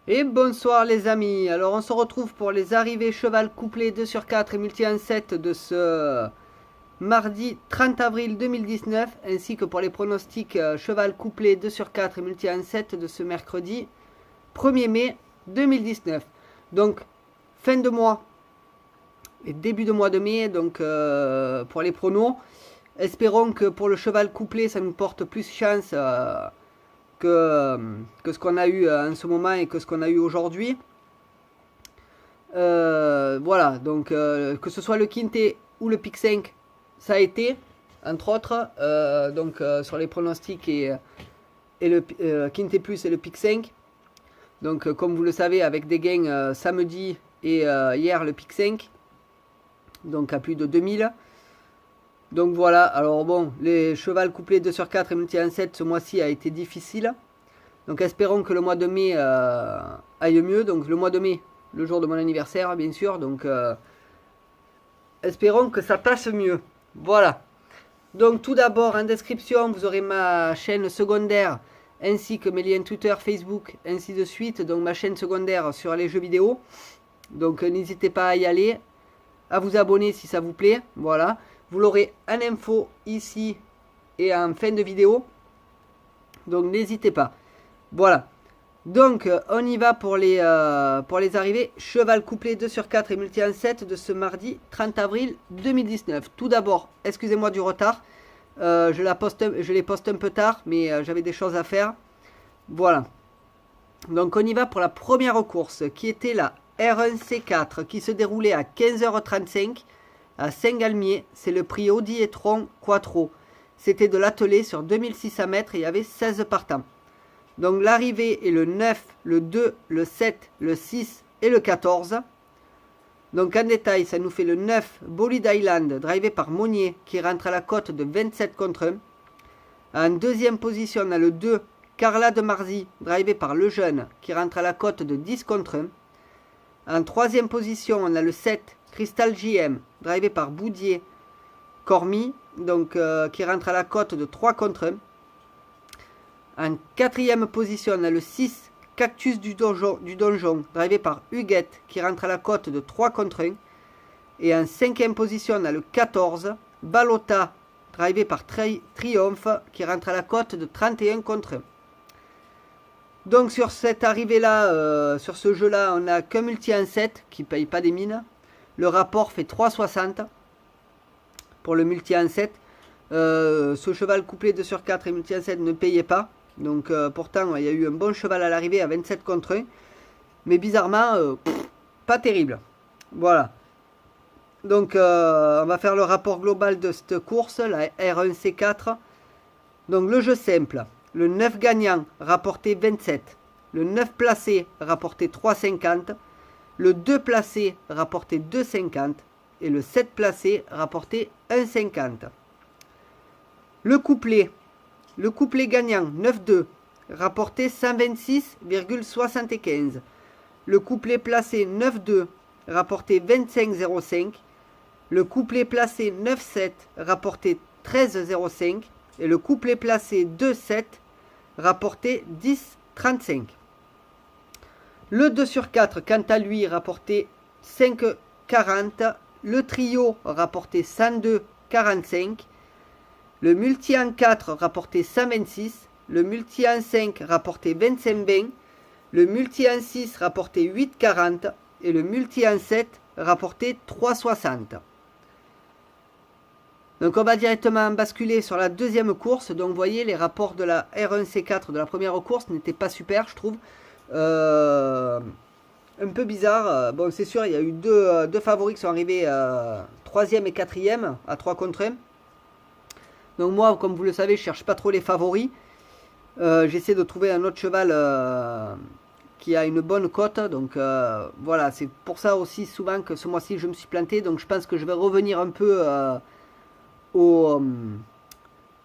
Et bonsoir les amis, alors on se retrouve pour les arrivées cheval couplé 2 sur 4 et multi 1-7 de ce mardi 30 avril 2019, ainsi que pour les pronostics cheval couplé 2 sur 4 et multi 1-7 de ce mercredi 1er mai 2019. Donc fin de mois et début de mois de mai, donc pour les pronos, espérons que pour le cheval couplé ça nous porte plus chance que ce qu'on a eu en ce moment et que ce qu'on a eu aujourd'hui. Voilà, donc que ce soit le Quintet ou le Pic 5, ça a été, entre autres, sur les pronostics et le Quintet Plus et le Pic 5. Donc comme vous le savez, avec des gains samedi et hier le Pic 5, donc à plus de 2000. Donc voilà, alors bon, les chevals couplés 2 sur 4 et multi 1-7 ce mois-ci a été difficile. Donc espérons que le mois de mai aille mieux. Donc le mois de mai, le jour de mon anniversaire bien sûr. Donc espérons que ça passe mieux. Voilà. Donc tout d'abord en description vous aurez ma chaîne secondaire ainsi que mes liens Twitter, Facebook, ainsi de suite. Donc ma chaîne secondaire sur les jeux vidéo. Donc n'hésitez pas à y aller, à vous abonner si ça vous plaît. Voilà. Vous l'aurez en info ici et en fin de vidéo. Donc n'hésitez pas. Voilà. Donc on y va pour les arrivées. Cheval couplé 2 sur 4 et multi 1-7 de ce mardi 30 avril 2019. Tout d'abord, excusez-moi du retard. Je les poste un peu tard, mais j'avais des choses à faire. Voilà. Donc on y va pour la première course qui était la R1C4 qui se déroulait à 15h35 à Saint-Galmier. C'est le prix Audi e-tron Quattro. C'était de l'attelé sur 2600 mètres et il y avait 16 partants. Donc l'arrivée est le 9, le 2, le 7, le 6 et le 14. Donc en détail, ça nous fait le 9, Bolide Island, drivé par Monnier, qui rentre à la cote de 27 contre 1. En deuxième position, on a le 2, Carla de Marzy, drivé par Lejeune, qui rentre à la cote de 10 contre 1. En troisième position, on a le 7, Crystal JM, drivé par Boudier, Cormy, donc qui rentre à la cote de 3 contre 1. En quatrième position, on a le 6, Cactus du Donjon, drivé par Huguette, qui rentre à la cote de 3 contre 1. Et en cinquième position, on a le 14, Balota, drivé par Triomphe, qui rentre à la cote de 31 contre 1. Donc sur cette arrivée-là, sur ce jeu-là, on n'a qu'un multi 1-7 qui ne paye pas des mines. Le rapport fait 3,60 pour le multi 1-7. Ce cheval couplé 2 sur 4 et multi 1-7 ne payait pas. Donc pourtant il y a eu un bon cheval à l'arrivée à 27 contre 1. Mais bizarrement, pas terrible. Voilà. Donc on va faire le rapport global de cette course, la R1C4. Donc le jeu simple. Le 9 gagnant rapporté 27. Le 9 placé rapporté 3,50. Le 2 placé rapporté 2,50. Et le 7 placé rapporté 1,50. Le couplet gagnant 9-2 rapporté 126,75. Le couplet placé 9-2 rapporté 25,05. Le couplet placé 9-7 rapporté 13,05. Et le couplet placé 2-7 rapporté 10,35. Le 2 sur 4 quant à lui rapporté 5,40. Le trio rapporté 102,45. Le multi en 4 rapporté 126, le multi en 5 rapporté 25,20, le multi en 6 rapporté 8,40 et le multi en 7 rapporté 3,60. Donc on va directement basculer sur la deuxième course. Donc vous voyez, les rapports de la R1C4 de la première course n'étaient pas super, je trouve. Un peu bizarre. Bon, c'est sûr, il y a eu deux favoris qui sont arrivés 3e et 4e à 3 contre 1. Donc moi, comme vous le savez, je cherche pas trop les favoris. J'essaie de trouver un autre cheval qui a une bonne cote. Donc voilà, c'est pour ça aussi souvent que ce mois-ci je me suis planté. Donc je pense que je vais revenir un peu au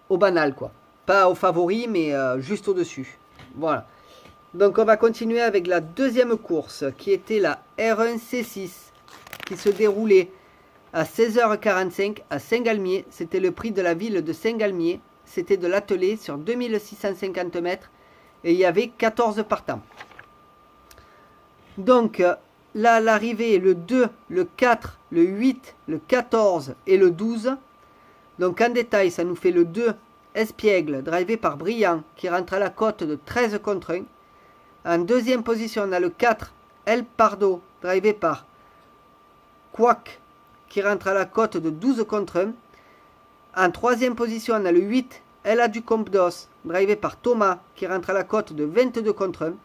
banal, quoi. Pas aux favoris, mais juste au-dessus. Voilà. Donc on va continuer avec la deuxième course qui était la R1C6 qui se déroulait à 16h45 à Saint-Galmier. C'était le prix de la ville de Saint-Galmier. C'était de l'attelé sur 2650 mètres et il y avait 14 partants. Donc là, l'arrivée, le 2, le 4, le 8, le 14 et le 12. Donc en détail, ça nous fait le 2, Espiègle, drivé par Brillant, qui rentre à la cote de 13 contre 1. En deuxième position, on a le 4, El Pardo, drivé par Quack, qui rentre à la cote de 12 contre 1. En troisième position, on a le 8, Elle a du Compdos, drivé par Thomas, qui rentre à la cote de 22 contre 1.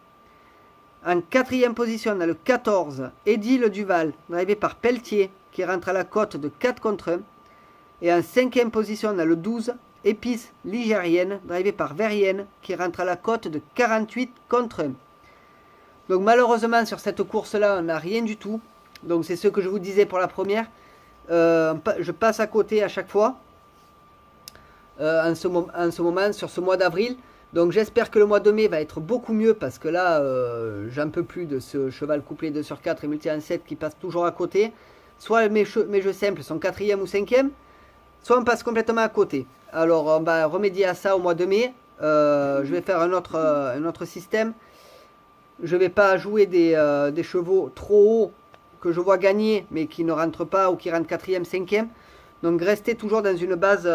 En quatrième position, on a le 14, Édile Duval, drivé par Pelletier, qui rentre à la cote de 4 contre 1. Et en cinquième position, on a le 12, Épice Ligérienne, drivé par Verrienne, qui rentre à la cote de 48 contre 1. Donc malheureusement, sur cette course-là, on n'a rien du tout. Donc c'est ce que je vous disais pour la première. Je passe à côté à chaque fois. En ce moment, sur ce mois d'avril. Donc j'espère que le mois de mai va être beaucoup mieux, parce que là, j'en peux plus de ce cheval couplé 2 sur 4 et multi en 7 qui passe toujours à côté. Soit mes jeux simples sont 4e ou 5e, soit on passe complètement à côté. Alors on va remédier à ça au mois de mai. Je vais faire un autre système. Je ne vais pas jouer des chevaux trop hauts que je vois gagner, mais qui ne rentrent pas ou qui rentrent 4e, 5e. Donc restez toujours dans une base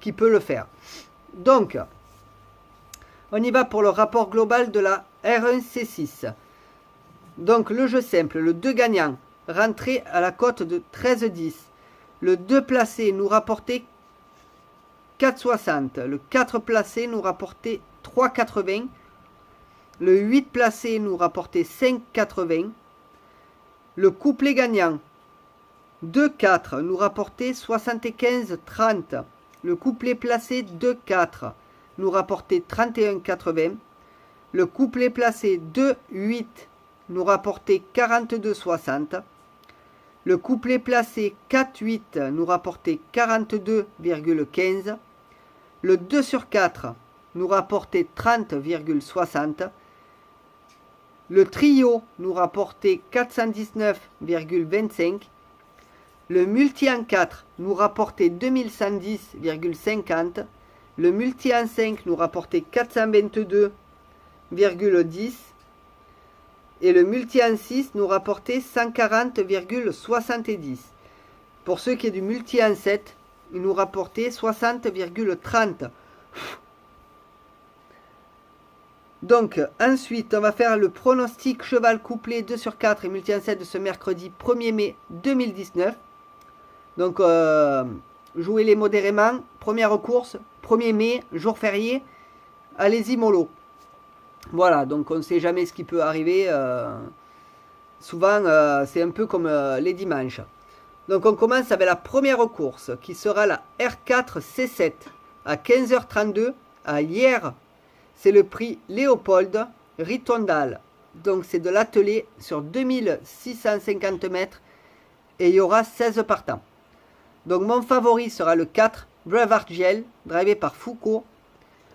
qui peut le faire. Donc, on y va pour le rapport global de la R1C6. Donc le jeu simple, le 2 gagnant, rentré à la cote de 13,10. Le 2 placé nous rapportait 4,60. Le 4 placé nous rapportait 3,80. Le 8 placé nous rapportait 5,80. Le couplet gagnant 2-4 nous rapportait 75,30. Le couplet placé 2-4 nous rapportait 31,80. Le couplet placé 2-8 nous rapportait 42,60. Le couplet placé 4-8 nous rapportait 42,15. Le 2 sur 4 nous rapportait 30,60. Le trio nous rapportait 419,25. Le multi en 4 nous rapportait 2110,50. Le multi en 5 nous rapportait 422,10. Et le multi en 6 nous rapportait 140,70. Pour ceux qui est du multi en 7, il nous rapportait 60,30. Donc ensuite on va faire le pronostic cheval couplé 2 sur 4 et multi en 7 de ce mercredi 1er mai 2019. Donc jouez-les modérément. Première course, 1er mai, jour férié. Allez-y mollo. Voilà, donc on ne sait jamais ce qui peut arriver. Souvent c'est un peu comme les dimanches. Donc on commence avec la première course qui sera la R4 C7 à 15h32 à hier. C'est le prix Léopold Ritondal. Donc c'est de l'attelé sur 2650 mètres et il y aura 16 partants. Donc mon favori sera le 4 Brevard Gel, drivé par Foucault.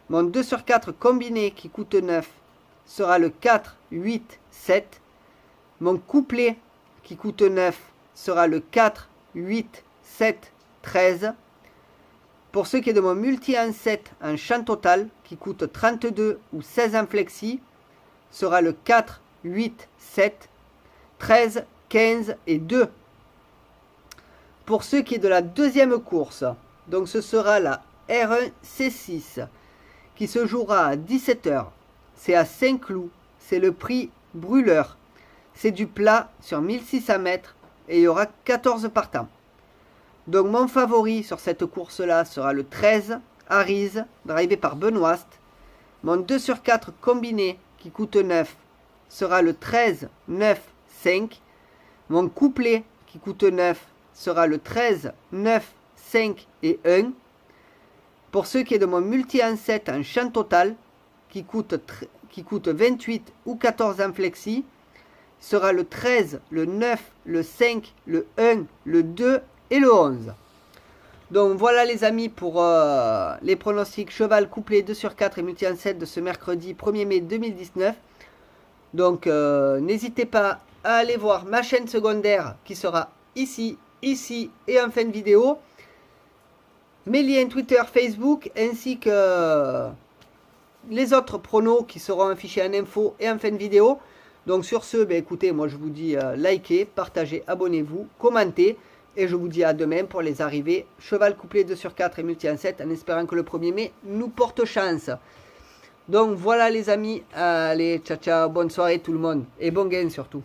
Mon 2 sur 4 combiné qui coûte 9 sera le 4, 8, 7. Mon couplet qui coûte 9 sera le 4, 8, 7, 13. Pour ce qui est de mon multi en 7 en champ total, qui coûte 32 ou 16 en flexi, sera le 4, 8, 7, 13, 15 et 2. Pour ce qui est de la deuxième course, donc ce sera la R1C6, qui se jouera à 17h. C'est à Saint-Cloud, c'est le prix brûleur. C'est du plat sur 1600 mètres et il y aura 14 partants. Donc mon favori sur cette course-là sera le 13, Arise, drivé par Benoist. Mon 2 sur 4 combiné, qui coûte 9, sera le 13, 9, 5. Mon couplet, qui coûte 9, sera le 13, 9, 5 et 1. Pour ce qui est de mon multi en 7 en champ total, qui coûte 28 ou 14 en flexi, sera le 13, le 9, le 5, le 1, le 2 et le 11. Donc voilà les amis pour les pronostics cheval couplé 2 sur 4 et multi en 7 de ce mercredi 1er mai 2019. Donc n'hésitez pas à aller voir ma chaîne secondaire qui sera ici, ici et en fin de vidéo. Mes liens Twitter, Facebook ainsi que les autres pronos qui seront affichés en info et en fin de vidéo. Donc sur ce, ben, écoutez, moi je vous dis likez, partagez, abonnez-vous, commentez. Et je vous dis à demain pour les arrivées cheval couplé 2 sur 4 et multi en 7 en espérant que le 1er mai nous porte chance. Donc voilà les amis, allez ciao ciao, bonne soirée tout le monde et bon gain surtout.